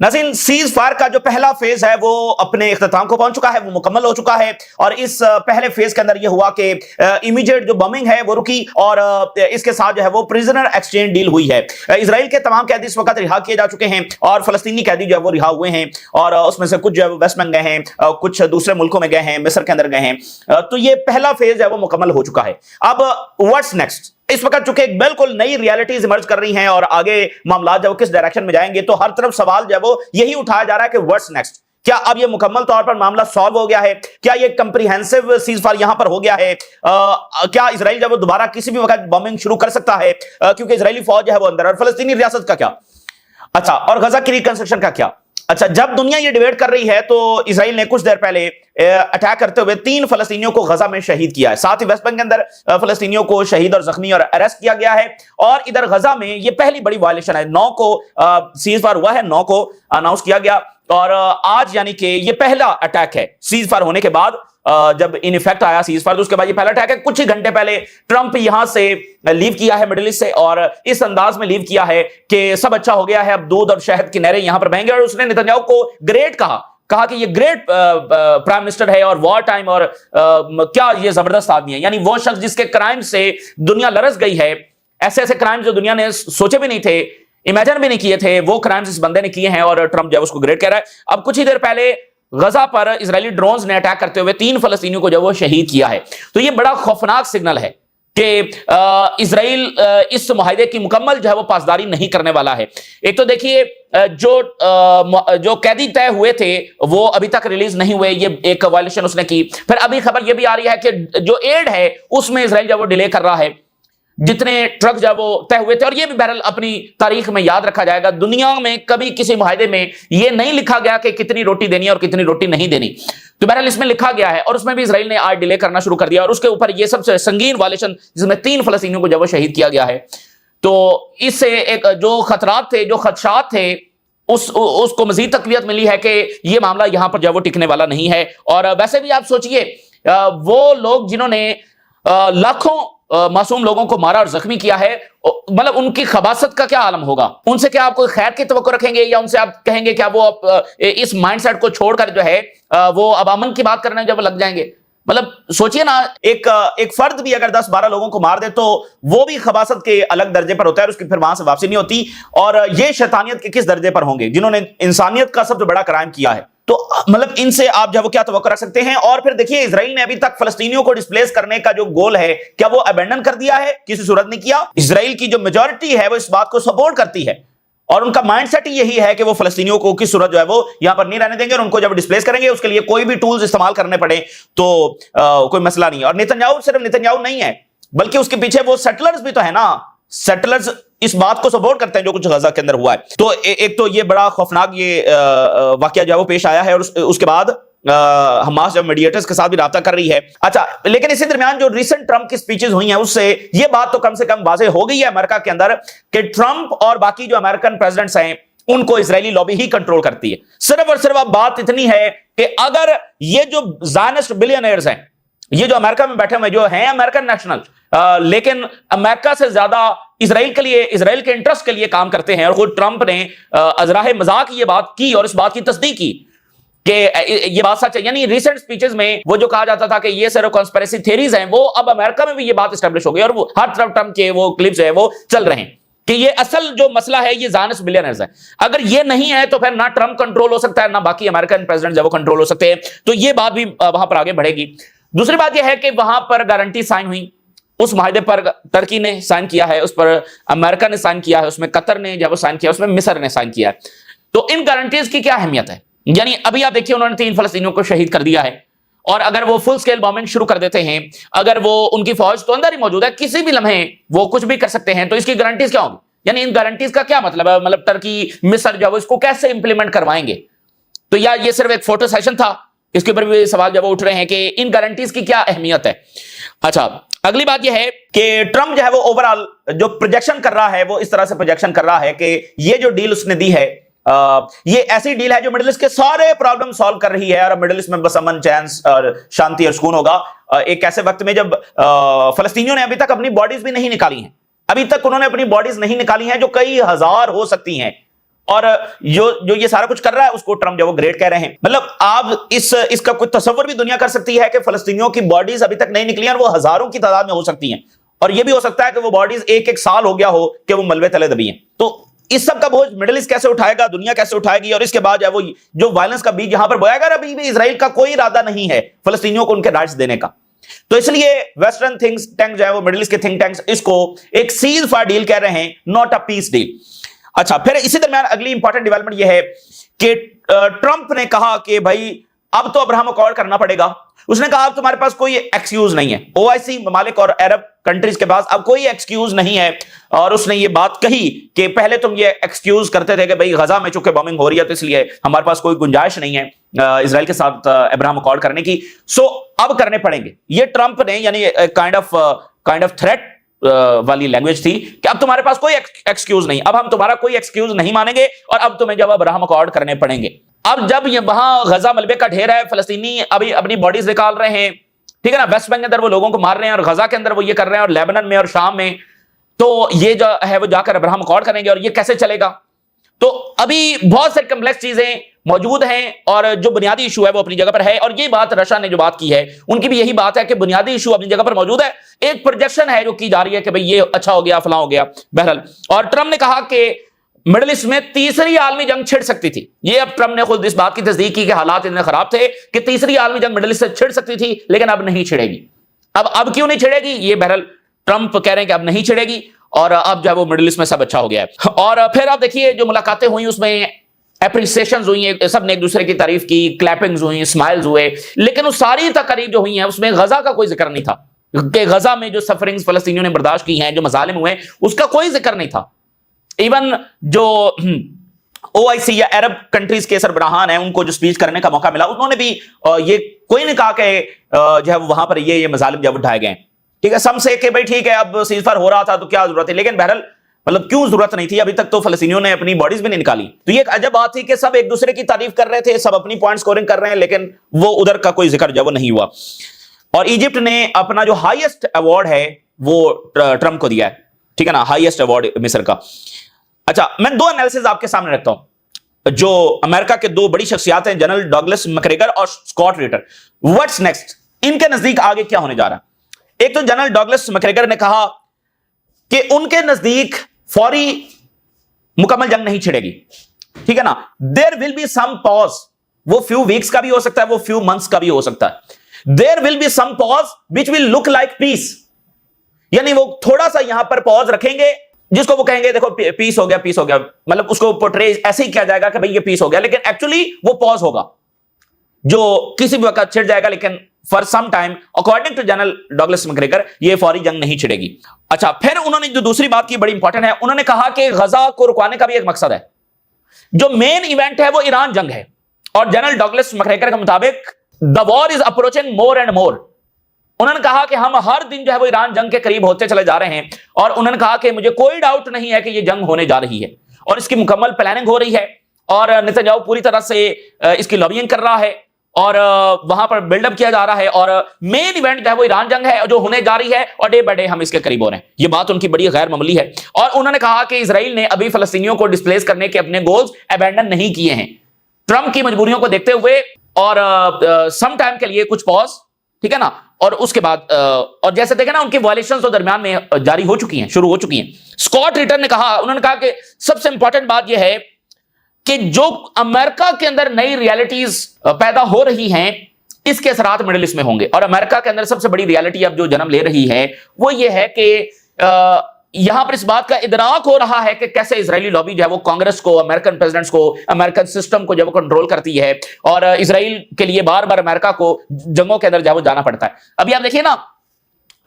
नाज़रीन, cease fire का जो पहला फेज है वो अपने इख्तिताम को पहुंच चुका है, वो मुकम्मल हो चुका है। और इस पहले फेज के अंदर ये हुआ कि इमीडिएट जो बमिंग है वो रुकी और इसके साथ जो है वो प्रिजनर एक्सचेंज डील हुई है। इजराइल के तमाम कैदी इस वक्त रिहा किए जा चुके हैं और फलस्तीनी कैदी जो है वो रिहा हुए हैं और उसमें से कुछ जो है वो वेस्ट बैंक गए हैं, कुछ दूसरे मुल्कों में गए हैं, मिस्र के अंदर गए हैं। तो ये पहला फेज है वो मुकम्मल हो चुका है। अब व्हाट्स नेक्स्ट? इस वक्त चूंकि एक बिल्कुल नई रियलिटीज इमर्ज कर रही हैं और आगे मामला जब किस डायरेक्शन में जाएंगे, तो हर तरफ सवाल जो है वो यही उठाया जा रहा है कि व्हाट्स नेक्स्ट? क्या अब ये मुकम्मल तौर पर मामला सॉल्व हो गया है? क्या ये कंप्रीहेंसिव सीज फायर यहां पर हो गया है? क्या इजराइल जब वो दोबारा किसी भी वक्त बॉम्बिंग शुरू कर सकता है? क्योंकि इजरायली फौज है वो अंदर, और फलस्तीनी रियासत का क्या? अच्छा, और गजा की रिकंस्ट्रक्शन का क्या? अच्छा, जब दुनिया ये डिबेट कर रही है तो इजराइल ने कुछ देर पहले अटैक करते हुए 3 फलस्तीनियों को गजा में शहीद किया है। साथ ही वेस्ट बैंक के अंदर फलस्तीनियों को शहीद और जख्मी और अरेस्ट किया गया है। और इधर गजा में ये पहली बड़ी वायलेशन है। 9 को सीज फायर हुआ है, 9 को अनाउंस किया गया और आज यानी कि ये पहला अटैक है सीज फायर होने के बाद। जब इन इफेक्ट आया सीज फायर, तो उसके बाद ये पहला अटैक है। कुछ ही घंटे पहले ट्रंप यहां से लीव किया है मिडिल ईस्ट से, और इस अंदाज में लीव किया है कि सब अच्छा हो गया है, अब दूध और शहद की नहरें यहां पर बहेंगे। और उसने नेतन्याहू को ग्रेट कहा कि ये ग्रेट प्राइम मिनिस्टर है और वॉर टाइम और क्या ये जबरदस्त आदमी है। यानी वो शख्स जिसके क्राइम से दुनिया लरस गई है, ऐसे ऐसे क्राइम जो दुनिया ने सोचे भी नहीं थे, इमेजिन भी नहीं किए थे, वो क्राइम्स इस बंदे ने किए हैं और ट्रंप जो है उसको ग्रेट कह रहा है। अब कुछ ही देर पहले गजा पर इजरायली ड्रोन्स ने अटैक करते हुए 3 फलस्तीनियों को जो वो शहीद किया है। तो ये बड़ा खौफनाक सिग्नल है कि इजराइल इस मुआहदे की मुकम्मल जो है वो पासदारी नहीं करने वाला है। एक तो देखिए जो कैदी तय हुए थे वो अभी तक रिलीज नहीं हुए, ये एक वायलेशन उसने की। फिर अभी खबर ये भी आ रही है कि जो एड है उसमें इजराइल जो वो डिले कर रहा है, जितने ट्रक जो वो तय हुए थे। और ये भी बहरहाल अपनी तारीख में याद रखा जाएगा। दुनिया में कभी किसी मुआहदे में ये नहीं लिखा गया कि कितनी रोटी देनी है और कितनी रोटी नहीं देनी, तो बहरहाल इसमें लिखा गया है। और उसमें भी इजराइल ने आज डिले करना शुरू कर दिया और उसके ऊपर ये सबसे संगीन वायलेशन जिसमें 3 फलस्तीनियों को जब वो शहीद किया गया है। तो इससे एक जो खतरात थे, जो खदशात थे, उसको मजीद तकवीत मिली है कि ये मामला यहां पर जब वो टिकने वाला नहीं है। और वैसे भी आप सोचिए, वो लोग जिन्होंने लाखों मासूम लोगों को मारा और जख्मी किया है, मतलब उनकी खबासत का क्या आलम होगा? उनसे क्या आप कोई खैर की तवक्को रखेंगे या उनसे आप कहेंगे क्या वो इस माइंडसेट को छोड़कर जो है वो अब अमन की बात करने जब लग जाएंगे? मतलब सोचिए ना, एक फर्द भी अगर 10-12 लोगों को मार दे तो वो भी खबासत के अलग दर्जे पर होता है और उसकी फिर वहां से वापसी नहीं होती। और ये शैतानियत के किस दर्जे पर होंगे जिन्होंने इंसानियत का सबसे बड़ा क्राइम किया है? तो मतलब इनसे आप जब वो क्या तवक्को रख सकते हैं? और फिर देखिए, इजराइल ने अभी तक फलस्तीनियों को डिस्प्लेस करने का जो गोल है, क्या वो अबेंडन कर दिया है? किसी सूरत नहीं किया। इजराइल की जो मेजॉरिटी है वो इस बात को सपोर्ट करती है और उनका माइंडसेट ही यही है कि वो फलस्तीनियों को किस सूरत जो है वो यहां पर नहीं रहने देंगे और उनको जब डिस्प्लेस करेंगे उसके लिए कोई भी टूल्स इस्तेमाल करने पड़े तो कोई मसला नहीं है। और नेतन्याहू सिर्फ नेतन्याहू नहीं है, बल्कि उसके पीछे वो सेटलर्स भी तो है ना। सेटलर्स इस बात को सपोर्ट करते हैं जो कुछ गजा के अंदर हुआ है। तो एक तो ये बड़ा खौफनाक ये वाकया जो है वो पेश आया है और उसके बाद हमास जब मीडिएटर्स के साथ भी राब्ता कर रही है। अच्छा, लेकिन इसी दरमियान जो रिसेंट ट्रंप की स्पीचेस हुई हैं उससे ये बात तो कम से कम वाज़ेह हो गई है अमेरिका के अंदर कि ट्रंप और बाकी जो अमेरिकन प्रेसिडेंट्स हैं उनको इजरायली लॉबी ही कंट्रोल करती है। सिर्फ और सिर्फ अब बात इतनी है कि अगर ये जो ज़ायनिस्ट बिलियनर्स हैं, ये जो अमेरिका में बैठे हुए जो हैं अमेरिकन नेशनल, लेकिन अमेरिका से ज्यादा इजराइल के लिए, इजराइल के इंटरेस्ट के लिए काम करते हैं, और खुद ट्रंप ने अजराह मजाक ये बात की और इस बात की तस्दीक की कि ये बात सच है। यानी रिसेंट स्पीचेस में वो जो कहा जाता था कि ये सिर्फ कॉन्स्पिरेसी थ्योरीज हैं, वो अब अमेरिका में भी ये बात एस्टेब्लिश हो गई और वो हर तरफ ट्रंप के वो क्लिप्स है वो चल रहे हैं कि ये असल जो मसला है ये ज़ायनिस्ट बिलियनर्स है। अगर ये नहीं है तो फिर ना ट्रंप कंट्रोल हो सकता है ना बाकी अमेरिकन प्रेसिडेंट जब वो कंट्रोल हो सकते हैं। तो ये बात भी वहां पर आगे बढ़ेगी। दूसरी बात यह है कि वहां पर गारंटी साइन हुई, उस माहिदे पर टर्की ने साइन किया है, उस पर अमेरिका ने साइन किया है, उसमें कतर ने जब साइन किया, उसमें मिस्र ने साइन किया है। तो इन गारंटीज की क्या अहमियत है? यानी अभी आप देखिए, उन्होंने 3 फलस्तीनियों को शहीद कर दिया है और अगर वो फुल स्केल बॉम्बिंग शुरू कर देते हैं, अगर वो उनकी फौज तो अंदर ही मौजूद है, किसी भी लम्हे वो कुछ भी कर सकते हैं, तो इसकी गारंटीज क्या होंगी? यानी इन गारंटीज का क्या मतलब है? मतलब टर्की, मिस्र जो है इसको कैसे इंप्लीमेंट करवाएंगे? तो या ये सिर्फ एक फोटो सेशन था? इसके ऊपर भी सवाल जब उठ रहे हैं कि इन गारंटीज की क्या अहमियत है। अच्छा, अगली बात यह है कि ट्रंप जो है वो ओवरऑल जो प्रोजेक्शन कर रहा है वो इस तरह से प्रोजेक्शन कर रहा है कि ये जो डील उसने दी है ये ऐसी डील है जो मिडिल ईस्ट के सारे प्रॉब्लम सॉल्व कर रही है और मिडिल ईस्ट में बस अमन, चैन और शांति और सुकून होगा। एक ऐसे वक्त में जब फलस्तीनियों ने अभी तक अपनी बॉडीज भी नहीं निकाली हैं, अभी तक उन्होंने अपनी बॉडीज नहीं निकाली हैं जो कई हजार हो सकती हैं, और जो जो ये सारा कुछ कर रहा है उसको ट्रम्प जो वो ग्रेट कह रहे हैं। मतलब आप इसका कोई तस्वर भी दुनिया कर सकती है कि फलस्तीनियों की बॉडीज अभी तक नहीं निकली और वो हजारों की तादाद में हो सकती हैं, और ये भी हो सकता है कि वो बॉडीज एक एक साल हो गया हो कि वो मलबे तले दबी हैं। तो इस सब का बोझ मिडिल ईस्ट कैसे उठाएगा, दुनिया कैसे उठाएगी, और इसके बाद वो जो वायलेंस का बीज यहां पर बोएगा, अभी भी इजराइल का कोई इरादा नहीं है फलस्तीनियों को उनके राइट्स देने का। तो इसलिए वेस्टर्न थिंक टैंक जो है वो मिडिल ईस्ट के थिंक टैंक्स इसको एक सीज फायर डील कह रहे हैं, नॉट अ पीस डील। अच्छा, फिर इसी दरमियान अगली इंपॉर्टेंट डेवलपमेंट यह है कि ट्रंप ने कहा कि भाई अब तो अब्राहम अकॉर्ड करना पड़ेगा। उसने कहा अब तुम्हारे पास कोई एक्सक्यूज नहीं है, ओआईसी ममालिक और अरब कंट्रीज के पास अब कोई एक्सक्यूज नहीं है। और उसने ये बात कही कि पहले तुम ये एक्सक्यूज करते थे कि भाई गजा में चूंकि बॉम्बिंग हो रही है तो इसलिए हमारे पास कोई गुंजाइश नहीं है इजराइल के साथ अब्राहम अकॉर्ड करने की, सो अब करने पड़ेंगे। ये ट्रंप ने यानी काइंड ऑफ थ्रेट वाली लैंग्वेज थी कि अब तुम्हारे पास कोई एक्सक्यूज नहीं, अब हम तुम्हारा कोई एक्सक्यूज नहीं मानेंगे और अब तुम्हें जब अब्राहम अकॉर्ड करने पड़ेंगे। अब जब ये वहां गजा मलबे का ढेर है, फलस्तीनी अभी अपनी बॉडीज निकाल रहे हैं, ठीक है ना, वेस्ट बैंक के अंदर वो लोगों को मार रहे हैं और गजा के अंदर वो ये कर रहे हैं और लेबनान में और शाम में, तो ये जो है वो जाकर अब्राहम अकॉर्ड करेंगे और ये कैसे चलेगा। तो अभी बहुत सारी कम्प्लेक्स चीजें मौजूद हैं और जो बुनियादी इशू है वो अपनी जगह पर है। और ये बात रशिया ने जो बात की है उनकी भी यही बात है कि बुनियादी इशू अपनी जगह पर मौजूद है, एक प्रोजेक्शन है जो की जा रही है कि भाई ये अच्छा हो गया, फलां हो गया, बहरहाल। और ट्रंप ने कहा कि मिडिल ईस्ट में तीसरी आलमी जंग छिड़ सकती थी। ये अब ट्रंप ने खुद इस बात की तस्दीक की कि हालात इतने खराब थे कि तीसरी आलमी जंग मिडिल ईस्ट से छिड़ सकती थी, लेकिन अब नहीं छिड़ेगी। अब क्यों नहीं छिड़ेगी, ये बहरहाल ट्रंप कह रहे हैं कि अब नहीं छिड़ेगी और अब जो है वो मिडिल ईस्ट में सब अच्छा हो गया है। और फिर आप देखिए जो मुलाकातें हुई उसमें एप्रिसिएशंस हुई, सब ने एक दूसरे की तारीफ की, क्लैपिंग्स हुई, स्माइल्स हुए, लेकिन उस सारी तकरीब जो हुई है उसमें गजा का कोई जिक्र नहीं था कि गजा में जो सफरिंग्स फलस्तीनियों ने बर्दाश्त की हैं, जो मजालिम हुए, उसका कोई जिक्र नहीं था। इवन जो ओआईसी या अरब कंट्रीज के सरबराहान हैं उनको जो स्पीच करने का मौका मिला उन्होंने भी ये कोई नहीं कहा कि जो है वहां पर ये मजालिम जब उठाए गए, ठीक है। सम से कि भाई ठीक है अब सीजफायर हो रहा था तो क्या जरूरत है, लेकिन बहरहाल मतलब क्यों जरूरत नहीं थी, अभी तक तो फलस्तीनियों ने अपनी बॉडीज भी नहीं निकाली। तो ये एक अजब बात थी कि सब एक दूसरे की तारीफ कर रहे थे, सब अपनी पॉइंट स्कोरिंग कर रहे हैं, लेकिन वो उधर का कोई जिक्र जब नहीं हुआ। और इजिप्ट ने अपना जो हाईएस्ट अवार्ड है वो ट्रंप को दिया है, ठीक है ना, हाईएस्ट अवार्ड मिस्र का। अच्छा, मैं दो एनालिसिस आपके सामने रखता हूं जो अमेरिका के दो बड़ी शख्सियत हैं, जनरल डगलस मैकग्रेगर और स्कॉट रिटर। व्हाट्स नेक्स्ट, इनके नजदीक आगे क्या होने जा रहा है। एक तो जनरल डगलस मैकग्रेगर ने कहा कि उनके नजदीक फौरी मुकम्मल जंग नहीं छिड़ेगी, ठीक है ना, there will be some pause, वो फ्यू वीक्स का भी हो सकता है, वो फ्यू मंथ्स का भी हो सकता है। There will be some pause which will look like peace, यानी वो थोड़ा सा यहां पर पॉज रखेंगे जिसको वो कहेंगे देखो पीस हो गया, पीस हो गया, मतलब उसको पोर्ट्रे ऐसे ही किया जाएगा कि भाई ये पीस हो गया, लेकिन एक्चुअली वो पॉज होगा जो किसी भी वक्त छिड़ जाएगा, लेकिन for some time according to general Douglas MacGregor ये फौरी जंग नहीं छिड़ेगी। अच्छा, फिर उन्होंने जो दूसरी बात की बड़ी इंपॉर्टेंट है, उन्होंने कहा कि गजा को रुकवाने का भी एक मकसद है, जो मेन इवेंट है वो ईरान जंग है। और जनरल डगलस मैकग्रेगर के मुताबिक the war is approaching more and more. उन्होंने कहा कि हम हर दिन जो है वो ईरान जंग के करीब होते चले जा रहे हैं, और उन्होंने कहा कि मुझे कोई डाउट नहीं है कि ये जंग होने जा रही है और इसकी मुकम्मल प्लानिंग हो रही है और नेतन्याहू पूरी तरह से इसकी लॉबिंग कर रहा है और वहां पर बिल्डअप किया जा रहा है, और मेन इवेंट जो है वो ईरान जंग है जो होने जा रही है और डे बाय डे हम इसके करीब हो रहे हैं। ये बात उनकी बड़ी गैर मामूली है। और उन्होंने कहा कि इजराइल ने अभी फलस्तीनियों को डिस्प्लेस करने के अपने गोल्स अबैंडन नहीं किए हैं, ट्रंप की मजबूरियों को देखते हुए और सम टाइम के लिए कुछ पॉज, ठीक है ना, और उसके बाद और जैसे देखें ना उनकी वायलेशंस तो दरमियान में जारी हो चुकी हैं, शुरू हो चुकी हैं। स्कॉट रिटर ने कहा, उन्होंने कहा कि सबसे इंपॉर्टेंट बात यह है कि जो अमेरिका के अंदर नई रियलिटीज पैदा हो रही हैं इसके असरात मिडिल ईस्ट में होंगे। और अमेरिका के अंदर सबसे बड़ी रियलिटी अब जो जन्म ले रही है वो ये है कि यहां पर इस बात का इदराक हो रहा है कि कैसे इजरायली लॉबी जो है वो कांग्रेस को, अमेरिकन प्रेसिडेंट्स को, अमेरिकन सिस्टम को जो वो कंट्रोल करती है और इजराइल के लिए बार बार अमेरिका को जंगों के अंदर जो वो जाना पड़ता है। अभी आप देखिए ना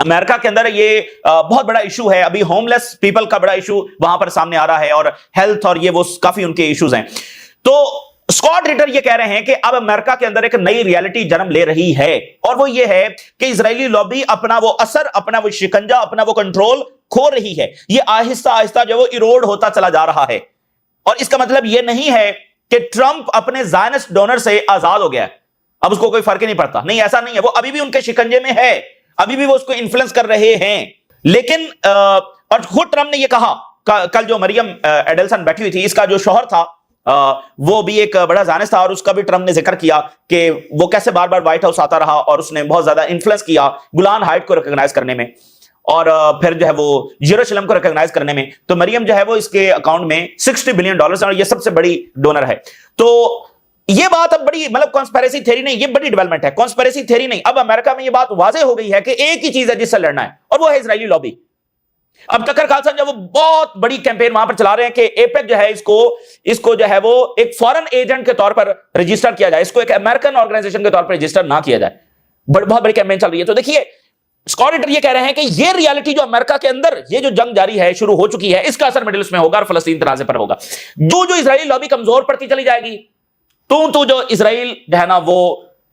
अमेरिका के अंदर ये बहुत बड़ा इशू है, अभी होमलेस पीपल का बड़ा इशू वहां पर सामने आ रहा है और हेल्थ और ये वो काफी उनके इश्यूज हैं। तो स्कॉट रिटर ये कह रहे हैं कि अब अमेरिका के अंदर एक नई रियलिटी जन्म ले रही है और वो ये है कि इजरायली लॉबी अपना वो असर, अपना वो शिकंजा, अपना वो कंट्रोल खो रही है। ये आहिस्ता आहिस्ता जो वो इरोड होता चला जा रहा है। और इसका मतलब ये नहीं है कि ट्रंप अपने ज़ायनिस्ट डोनर से आजाद हो गया है, अब उसको कोई फर्क ही नहीं पड़ता, नहीं ऐसा नहीं है, वो अभी भी उनके शिकंजे में है, अभी भी वो उसको इन्फ्लुएंस कर रहे हैं। लेकिन और खुद ट्रंप ने यह कहा कल जो मरियम एडेल्सन बैठी हुई थी, इसका जो शौहर था वो भी एक बड़ा जानिस था, और उसका भी ट्रम्प ने जिक्र किया कि वो कैसे बार बार व्हाइट हाउस आता रहा और उसने बहुत ज्यादा इन्फ्लुएंस किया गोलान हाइट को रिकॉग्नाइज करने में, और फिर जो है वो यरूशलेम को रिकॉग्नाइज करने में। तो मरियम जो है वो इसके अकाउंट में $60 बिलियन, और ये सबसे बड़ी डोनर है। तो ये बात अब बड़ी, मतलब कॉन्स्पिरेसी थ्योरी नहीं, ये बड़ी डेवलपमेंट है, कॉन्स्पिरेसी थ्योरी नहीं। अब अमेरिका में ये बात वाजे हो गई है कि एक ही चीज है जिससे लड़ना है, और वो है इजरायली लॉबी। अब तकर खालसा जो वो बहुत बड़ी कैंपेन वहां पर चला रहे हैं कि एपेक जो है इसको जो है वो एक फॉरेन एजेंट के तौर पर रजिस्टर किया जाए, इसको एक अमेरिकन ऑर्गेनाइजेशन के तौर पर रजिस्टर ना किया जाए। बहुत बड़ी कैंपेन चल रही है। तो देखिए, स्कॉट रिटर ये कह रहे हैं कि ये रियलिटी जो अमेरिका के अंदर ये जो जंग जारी है, शुरू हो चुकी है, इसका असर मिडिल ईस्ट में होगा और फलस्तीन तनाज़े पर होगा। जो इजराइली लॉबी कमजोर पड़ती चली जाएगी, तो जो इजराइल जो है ना वो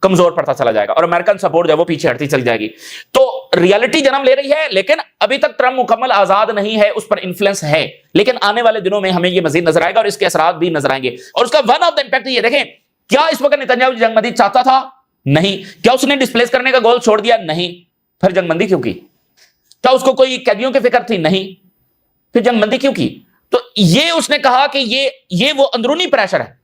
कमजोर पड़ता चला जाएगा, और अमेरिकन सपोर्ट जो है वो पीछे हटती चली जाएगी। तो रियलिटी जन्म ले रही है, लेकिन अभी तक ट्रम्प मुकम्मल आजाद नहीं है, उस पर इन्फ्लुएंस है, लेकिन आने वाले दिनों में हमें ये मजीद नजर आएगा और इसके असरात भी नजर आएंगे। और उसका वन ऑफ द इंपैक्ट ये देखें, क्या इस वक्त नेतन्याहू जंगबंदी चाहता था? नहीं। क्या उसने डिस्प्लेस करने का गोल छोड़ दिया? नहीं। फिर जंगबंदी क्यों की? क्या उसको कोई कैदियों की फिक्र थी? नहीं। फिर जंगबंदी क्यों की? तो ये उसने कहा कि ये वो अंदरूनी प्रेशर है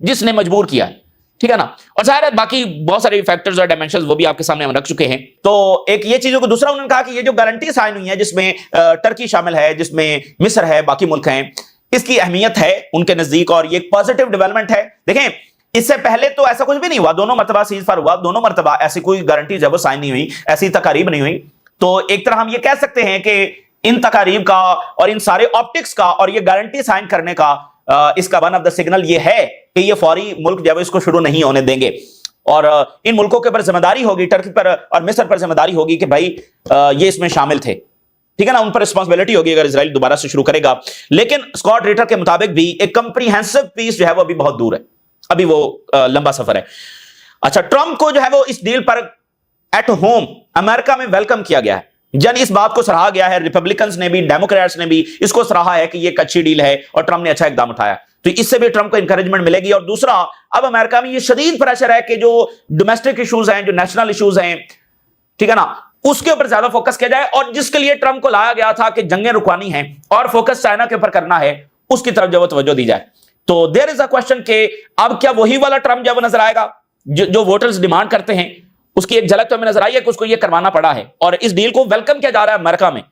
जिसने मजबूर किया है, ठीक है ना। और जाहिर है बाकी बहुत सारे फैक्टर्स और डायमेंशंस वो भी आपके सामने हम रख चुके हैं। तो एक ये चीजों को, दूसरा उन्होंने कहा कि ये जो गारंटी साइन हुई है, जिसमें टर्की शामिल है, जिसमें मिस्र है, बाकी मुल्क हैं, इसकी अहमियत है उनके नजदीक, और ये एक पॉजिटिव डेवलपमेंट है। देखें, इससे पहले तो ऐसा कुछ भी नहीं हुआ, दोनों मरतबा सीज फायर हुआ, दोनों मरतबा ऐसी कोई गारंटी जब वो साइन नहीं हुई, ऐसी तकारीब नहीं हुई। तो एक तरह हम ये कह सकते हैं कि इन तकारीब का और इन सारे ऑप्टिक्स का और ये गारंटी साइन करने का इसका वन ऑफ द सिग्नल ये है कि ये फौरी मुल्क जब इसको शुरू नहीं होने देंगे, और इन मुल्कों के ऊपर जिम्मेदारी होगी, टर्की पर और मिस्र पर जिम्मेदारी होगी कि भाई ये इसमें शामिल थे, ठीक है ना, उन पर रिस्पांसिबिलिटी होगी अगर इजराइल दोबारा से शुरू करेगा। लेकिन स्कॉट रिटर के मुताबिक भी एक कंप्रीहेंसिव पीस जो है वो अभी बहुत दूर है, अभी वो लंबा सफर है। अच्छा, ट्रंप को जो है वो इस डील पर एट होम अमेरिका में वेलकम किया गया है, जन इस बात को सराहा गया है, रिपब्लिकन्स ने भी, डेमोक्रेट्स ने भी इसको सराहा है कि ये एक अच्छी डील है और ट्रंप ने अच्छा इकदाम उठाया। तो इससे भी ट्रंप को इंकरेजमेंट मिलेगी। और दूसरा, अब अमेरिका में ये शदीद प्रेशर है कि जो डोमेस्टिक इश्यूज हैं, जो नेशनल इश्यूज हैं, ठीक है ना, उसके ऊपर ज्यादा फोकस किया जाए, और जिसके लिए ट्रंप को लाया गया था कि जंगें रुकवानी है और फोकस चाइना के ऊपर करना है, उसकी तरफ जो तवज्जो दी जाए। तो देयर इज अ क्वेश्चन कि अब क्या वही वाला ट्रंप जब नजर आएगा जो वोटर्स डिमांड करते हैं? उसकी एक झलक तो हमें नजर आई है कि उसको ये करवाना पड़ा है, और इस डील को वेलकम किया जा रहा है अमेरिका में।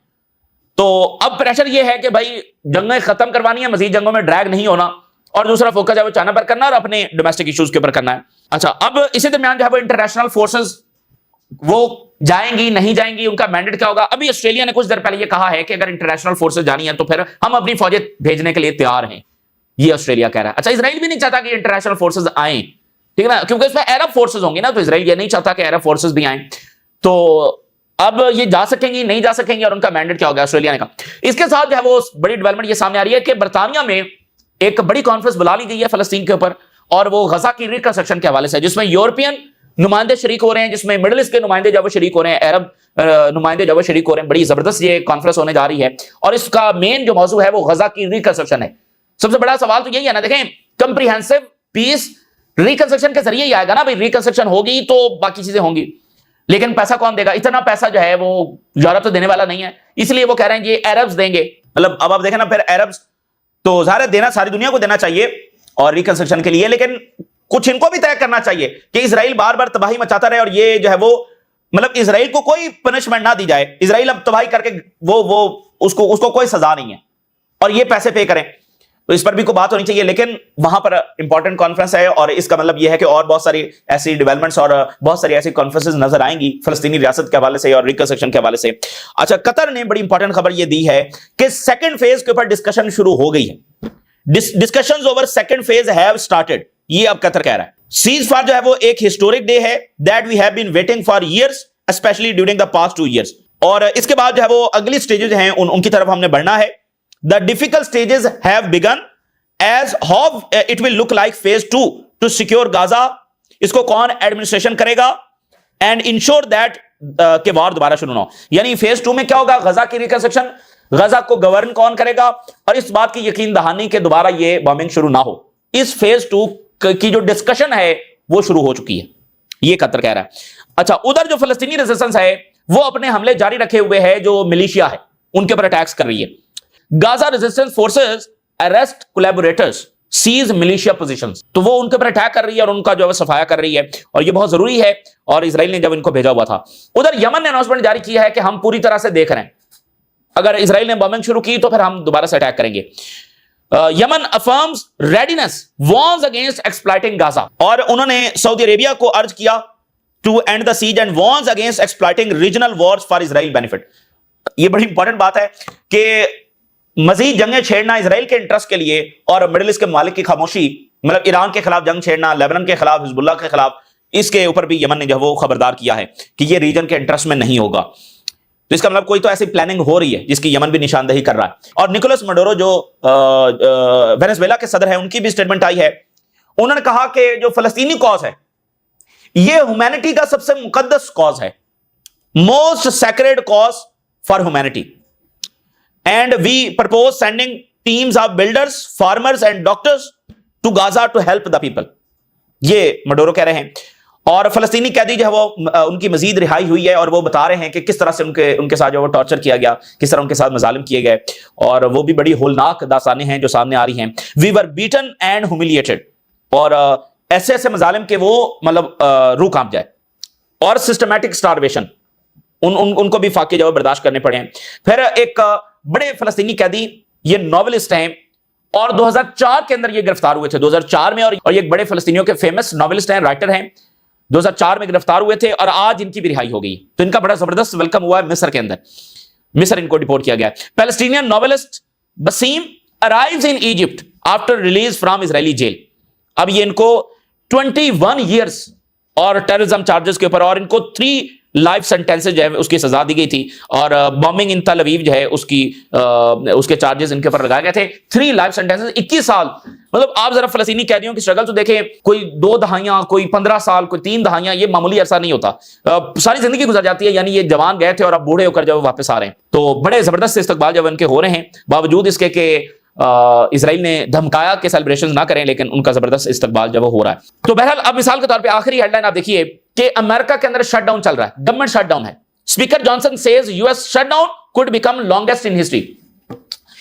तो अब प्रेशर ये है कि भाई जंगें खत्म करवानी है, मजीद जंगों में ड्रैग नहीं होना, और दूसरा फोकस है वो चाइना पर करना और अपने डोमेस्टिक इश्यूज के ऊपर करना है। अच्छा, अब इसी दरमियान जो है वो इंटरनेशनल फोर्सेस वो जाएंगी नहीं जाएंगी, उनका मैंडेट क्या होगा? अभी ऑस्ट्रेलिया ने कुछ देर पहले ये कहा है कि अगर इंटरनेशनल फोर्सेस जानी है तो फिर हम अपनी फौजें भेजने के लिए तैयार हैं, ये ऑस्ट्रेलिया कह रहा है। अच्छा, इजराइल भी नहीं चाहता कि इंटरनेशनल फोर्सेस आए, ठीक है ना, क्योंकि इसमें अरब फोर्सेस होंगे ना, तो इजराइल ये नहीं चाहता कि अरब फोर्सेस भी आए। तो अब ये जा सकेंगी नहीं जा सकेंगी, और उनका मैंडेट क्या होगा ऑस्ट्रेलिया ने कहा। इसके साथ जो है वो बड़ी डेवलपमेंट ये सामने आ रही है कि बरतानिया में एक बड़ी कॉन्फ्रेंस बुला ली गई है फलस्तीन के ऊपर, और वो गजा की रिकंस्ट्रक्शन के हवाले से, जिसमें यूरोपियन नुमाइंदे शरीक हो रहे हैं, जिसमें मिडिल ईस्ट के नुमाइंदे जब शरीक हो रहे हैं, अरब नुमाइंदे जब शरीक हो रहे हैं। बड़ी जबरदस्त ये कॉन्फ्रेंस होने जा रही है, और इसका मेन जो मौजू है वो गजा की रिकंस्ट्रक्शन है। सबसे बड़ा सवाल तो यही है ना, देखें, कंप्रीहेंसिव पीस रिकंस्ट्रक्शन के जरिए ही आएगा ना भाई। रिकंस्ट्रक्शन होगी तो बाकी चीजें होंगी, लेकिन पैसा कौन देगा? इतना पैसा जो है वो यूरोप तो देने वाला नहीं है, इसलिए वो कह रहे हैं ये अरब्स देंगे। मतलब अब आप देखें ना, फिर अरब्स तो ज़ाहिर देना सारी दुनिया को देना चाहिए और रिकंस्ट्रक्शन के लिए, लेकिन कुछ इनको भी तय करना चाहिए कि इजराइल बार बार तबाही मचाता रहे, और ये जो है वो, मतलब इजराइल को कोई पनिशमेंट ना दी जाए। इजराइल अब तबाही करके वो उसको कोई सजा नहीं है, और ये पैसे पे करें, तो इस पर भी कोई बात होनी चाहिए। लेकिन वहां पर इंपॉर्टेंट कॉन्फ्रेंस है, और इसका मतलब यह है कि और बहुत सारी ऐसी डेवलपमेंट्स और बहुत सारी ऐसी कॉन्फ्रेंसेस नजर आएंगी फलस्तीनी रियासत के हवाले से और रिकंस्ट्रक्शन के हवाले से। अच्छा, कतर ने बड़ी इंपॉर्टेंट खबर यह दी है कि सेकंड फेज के ऊपर डिस्कशन शुरू हो गई है। Discussions over second phase have started, ये अब कतर कह रहा है। सीज फायर जो है वो एक हिस्टोरिक डे है that we have been waiting for years, specially during the past 2 years। और इसके बाद जो है वो अगली स्टेजेस हैं उनकी तरफ हमने बढ़ना है। The difficult stages have begun as how it will look like phase 2 to secure Gaza। इसको कौन एडमिनिस्ट्रेशन करेगा एंड इंश्योर दैट के वार दोबारा शुरू ना हो। यानी फेज 2 में क्या होगा? गजा की रिकंस्ट्रक्शन, गजा को गवर्न कौन करेगा, और इस बात की यकीन दहानी के दोबारा ये बॉम्बिंग शुरू ना हो। इस फेज 2 की जो डिस्कशन है वो शुरू हो चुकी है, ये कतर कह रहा है। अच्छा, उधर जो फलस्तीनी रेजिस्टेंस है वो अपने हमले जारी रखे हुए है, जो मिलिशिया है उनके ऊपर अटैक्स कर रही है। Gaza resistance forces arrest collaborators, seize militia positions. तो वो उनके ऊपर अटैक कर रही है और उनका जो है सफाया कर रही है, और ये बहुत जरूरी है। और इजराइल ने जब इनको भेजा हुआ था, उधर यमन ने अनाउंसमेंट जारी किया है कि हम पूरी तरह से देख रहे हैं, अगर इजराइल ने बॉम्बिंग शुरू की तो फिर हम दोबारा से अटैक करेंगे। Yemen affirms readiness, warns against exploiting Gaza. और उन्होंने सऊदी अरेबिया को अर्ज किया to end the siege and warns against exploiting regional wars for Israel benefit. ये बड़ी इंपॉर्टेंट बात है कि मजीद जंगें छेड़ना इजराइल के इंटरेस्ट के लिए, और मिडिल ईस्ट के मालिक की खामोशी, मतलब ईरान के खिलाफ जंग छेड़ना, लेबनान के खिलाफ, हिजबुल्लाह के खिलाफ, इसके ऊपर भी यमन ने जो वो खबरदार किया है कि ये रीजन के इंटरेस्ट में नहीं होगा। तो इसका मतलब कोई तो ऐसी प्लानिंग हो रही है जिसकी यमन भी निशानदेही कर रहा है। और निकोलस मडोरो जो वेनेजुएला के सदर है, उनकी भी स्टेटमेंट आई है। उन्होंने कहा कि जो फलस्तीनी कॉज है ये ह्यूमैनिटी का सबसे मुकद्दस कॉज है, most sacred cause for humanity, and we propose sending teams of builders, farmers and doctors to Gaza to help the people. ये मडोरो कह रहे हैं। और फलस्तीनी कैदी जो है वो उनकी मजीद रिहाई हुई है, और वो बता रहे हैं कि किस तरह से उनके साथ जो वो टॉर्चर किया गया, किस तरह उनके साथ मजालिम किए गए, और वो भी बड़ी होलनाक दास्तानें हैं जो सामने आ रही हैं। We were beaten and humiliated, और ऐसे ऐसे मजालिम के वो मतलब रूह कांप जाए, और सिस्टमैटिक स्टारवेशन, उनको भी फाके जो बर्दाश्त करने पड़े हैं। फिर एक बड़े फलस्तीनी कैदी, ये नॉवेलिस्ट हैं, और 2004 के अंदर ये गिरफ्तार हुए थे, 2004 में, और ये बड़े फलस्तीनियों के फेमस नॉवेलिस्ट हैं, राइटर हैं, 2004 में गिरफ्तार हुए थे, और आज इनकी भी रिहाई हो गई। तो इनका बड़ा जबरदस्त वेलकम हुआ है मिस्र के अंदर, मिस्र इनको डिपोर्ट किया गया है। Palestinian novelist Basim arrives in Egypt after release from Israeli jail. अब ये इनको 21 ईयर्स और टेररिज्म चार्जेस के ऊपर, और इनको 3 लाइफ सेंटेंसेस जो है उसकी सजा दी गई थी, और बॉम्बिंग इन तल अवीव जो है उसके चार्जेस इनके ऊपर लगाए गए थे। 3 लाइफ सेंटेंसेस, 21 साल। मतलब आप जरा फलस्तीनी कैदियों की स्ट्रगल तो देखें, कोई 2 दहाइयां, कोई 15 साल, कोई 3 दहाइयां, ये मामूली अरसा नहीं होता, सारी जिंदगी गुजर जाती है। यानी ये जवान गए थे और अब बूढ़े होकर जब वापस आ रहे हैं, तो बड़े जबरदस्त इस्तकबाल जब इनके हो रहे हैं, बावजूद इसके कि इजराइल ने धमकाया कि सेलिब्रेशन ना करें, लेकिन उनका जबरदस्त इस्तकबाल जब हो रहा है। तो बहरहाल अब मिसाल के तौर पे आखिरी हेडलाइन आप देखिए कि अमेरिका के अंदर शटडाउन चल रहा है, गवर्नमेंट शटडाउन है। Speaker Johnson says US shutdown could become longest in history.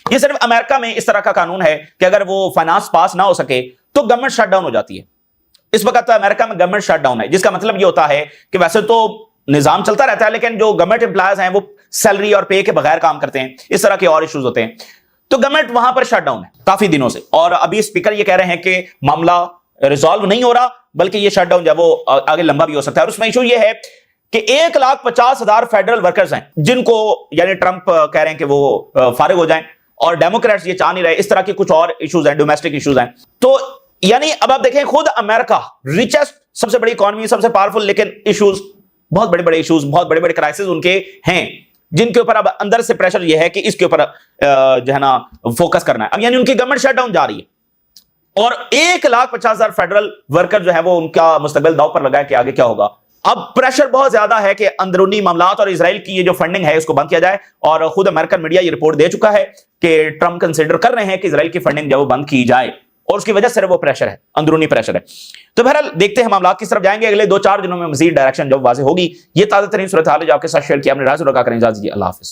ये सिर्फ अमेरिका में इस तरह का कानून है कि अगर वो फाइनेंस पास ना हो सके तो गवर्नमेंट शटडाउन हो जाती है। इस वक्त अमेरिका में गवर्नमेंट शटडाउन है, जिसका मतलब ये होता है कि वैसे तो निजाम चलता रहता है, लेकिन जो गवर्नमेंट एम्प्लॉयज हैं वो सैलरी और पे के बगैर काम करते हैं, इस तरह के और इश्यूज होते हैं। तो गवर्नमेंट वहां पर शटडाउन है काफी दिनों से, और अभी स्पीकर ये कह रहे हैं कि मामला रिजॉल्व नहीं हो रहा, बल्कि ये शटडाउन जो वो आगे लंबा भी हो सकता है। और उसमें इशू ये है कि 1,50,000 फेडरल वर्कर्स हैं जिनको यानी ट्रंप कह रहे हैं कि वो फारिग हो जाएं, और डेमोक्रेट्स ये चाह नहीं रहे। इस तरह के कुछ और इश्यूज हैं, डोमेस्टिक इश्यूज हैं। तो यानी अब आप देखें, खुद अमेरिका रिचेस्ट, सबसे बड़ी इकोनॉमी, सबसे पावरफुल, लेकिन इश्यूज, बहुत बड़े बड़े इश्यूज, बहुत बड़े बड़े क्राइसिस उनके हैं, जिनके ऊपर अब अंदर से प्रेशर ये है कि इसके ऊपर जो है ना फोकस करना है। अब यानी उनकी गवर्नमेंट शटडाउन जा रही है, और 1,50,000 फेडरल वर्कर जो है वो उनका मुस्तकबिल दांव पर लगा है कि आगे क्या होगा। अब प्रेशर बहुत ज्यादा है कि अंदरूनी मामलात और इजराइल की ये जो फंडिंग है इसको बंद किया जाए, और खुद अमेरिकन मीडिया ये रिपोर्ट दे चुका है कि ट्रंप कंसिडर कर रहे हैं कि इजराइल की फंडिंग जो वो बंद की जाए, और उसकी वजह से वो प्रेशर है, अंदरूनी प्रेशर है। तो बहरहाल देखते हैं मामला किस तरफ जाएंगे। अगले 2-4 दिनों में मजीद डायरेक्शन जब वाज़ेह होगी। ये ताज़ा तरीन सूरत हाल है जो आपके साथ शेयर किया, अपने राज़ रखा करें। इजाज़त दीजिए, अल्लाह हाफ़िज़।